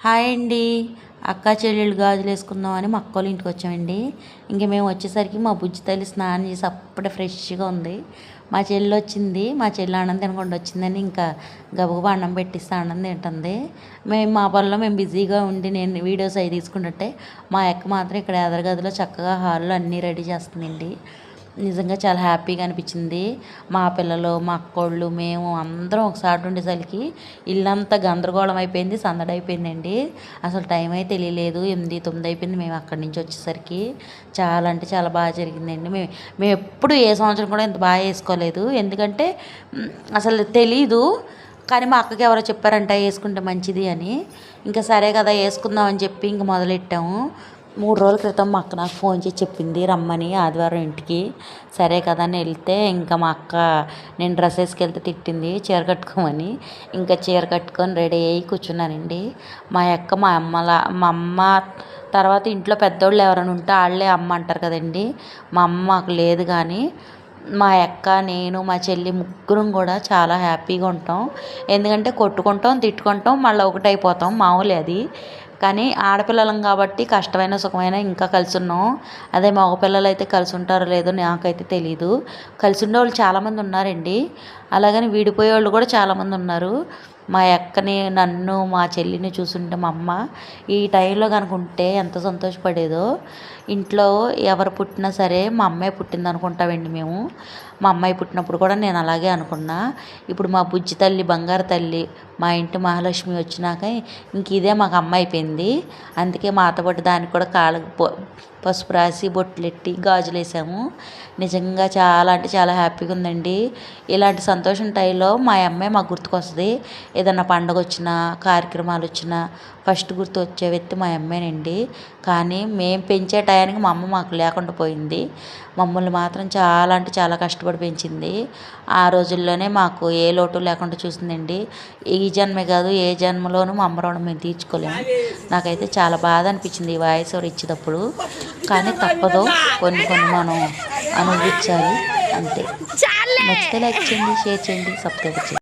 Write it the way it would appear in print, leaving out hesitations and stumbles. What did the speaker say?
Hi అండి. అక్కా చెల్లెళ్ళు గాజులు వేసుకుందామని మా అక్కోళ్ళ ఇంటికి వచ్చామండి. ఇంక మేము వచ్చేసరికి మా బుజ్జి తల్లి స్నానం చేసి అప్పుడే ఫ్రెష్గా ఉంది. మా చెల్లి వచ్చింది. మా చెల్లి అన్నం తినకుండా వచ్చిందని ఇంకా గబగబా అన్నం పెట్టిస్తే అన్నం తింటుంది. మేము మా పనిలో మేము బిజీగా ఉండి నేను వీడియోస్ అవి తీసుకుంటుంటే మా అక్క మాత్రం ఇక్కడ ఎదరగదిలో చక్కగా హాల్లో అన్నీ రెడీ చేస్తుందండి. నిజంగా చాలా హ్యాపీగా అనిపించింది. మా పిల్లలు, మా అక్కోళ్ళు, మేము అందరం ఒకసారి ఉండేసరికి ఇల్లంతా గందరగోళం అయిపోయింది, సందడి అయిపోయిందండి. అసలు టైం అయితే తెలియలేదు. 8, 9 అయిపోయింది మేము అక్కడి నుంచి వచ్చేసరికి. చాలా అంటే చాలా బాగా జరిగిందండి. మేము ఎప్పుడు ఏ సంవత్సరం కూడా ఇంత బాగా వేసుకోలేదు. ఎందుకంటే అసలు తెలీదు. కానీ మా అక్కకి ఎవరో చెప్పారంట వేసుకుంటే మంచిది అని. ఇంకా సరే కదా వేసుకుందాం అని చెప్పి ఇంక మొదలెట్టాము. 3 రోజుల క్రితం మా అక్క నాకు ఫోన్ చేసి చెప్పింది రమ్మని ఆదివారం ఇంటికి. సరే కదా అని వెళ్తే ఇంకా మా అక్క నేను డ్రెస్ వేసుకెళ్తే తిట్టింది చీర కట్టుకోమని. ఇంకా చీర కట్టుకొని రెడీ అయ్యి కూర్చున్నానండి. మా అమ్మ తర్వాత ఇంట్లో పెద్దోళ్ళు ఎవరైనా ఉంటే వాళ్ళే అమ్మ అంటారు కదండి. మా అమ్మ మాకు లేదు. కానీ మా అక్క, నేను, మా చెల్లి ముగ్గురం కూడా చాలా హ్యాపీగా ఉంటాం. ఎందుకంటే కొట్టుకుంటాం, తిట్టుకుంటాం, మళ్ళీ ఒకటైపోతాం, మామూలే అది. కానీ ఆడపిల్లలం కాబట్టి కష్టమైన సుఖమైన ఇంకా కలిసి ఉన్నాం. అదే మగపిల్లలు అయితే కలిసి ఉంటారో లేదో నాకైతే తెలీదు. కలిసి ఉండేవాళ్ళు చాలామంది ఉన్నారండి. అలాగని విడిపోయే వాళ్ళు కూడా చాలామంది ఉన్నారు. మా అక్కని, నన్ను, మా చెల్లిని చూస్తుంటే మా అమ్మ ఈ టైంలో కనుక ఉంటే ఎంత సంతోషపడేదో. ఇంట్లో ఎవరు పుట్టినా సరే మా అమ్మాయి పుట్టింది అనుకుంటామండి మేము. మా అమ్మాయి పుట్టినప్పుడు కూడా నేను అలాగే అనుకున్నా. ఇప్పుడు మా బుజ్జి తల్లి, బంగారు తల్లి, మా ఇంటి మహాలక్ష్మి వచ్చినాక ఇంక ఇదే మాకు అమ్మ అయిపోయింది. అందుకే మా అత్తబొట్టు దానికి కూడా కాళ్ళకి పసుపు రాసి బొట్లెట్టి గాజులు వేసాము. నిజంగా చాలా అంటే చాలా హ్యాపీగా ఉందండి. ఇలాంటి సంతోషం టైంలో మా అమ్మాయి మాకు గుర్తుకొస్తుంది. ఏదన్నా పండుగ వచ్చినా, కార్యక్రమాలు వచ్చినా ఫస్ట్ గుర్తు వచ్చే వ్యక్తి మా అమ్మేనండి. కానీ మేము పెంచే టయానికి మా అమ్మ మాకు లేకుండా పోయింది. మమ్మల్ని మాత్రం చాలా అంటే చాలా కష్టపడి పెంచింది. ఆ రోజుల్లోనే మాకు ఏ లోటు లేకుండా చూసిందండి. ఈ జన్మే కాదు ఏ జన్మలోనూ మా అమ్మ రుణం మేము తీర్చుకోలేము. నాకైతే చాలా బాధ అనిపించింది ఈ వాయిస్ ఓవర్ ఇచ్చేటప్పుడు. కానీ తప్పదు, కొన్ని మనం అనుభవించాలి అంతే. నచ్చితే లైక్ చేయండి, షేర్ చేయండి, సబ్స్క్రైబ్ చేయండి.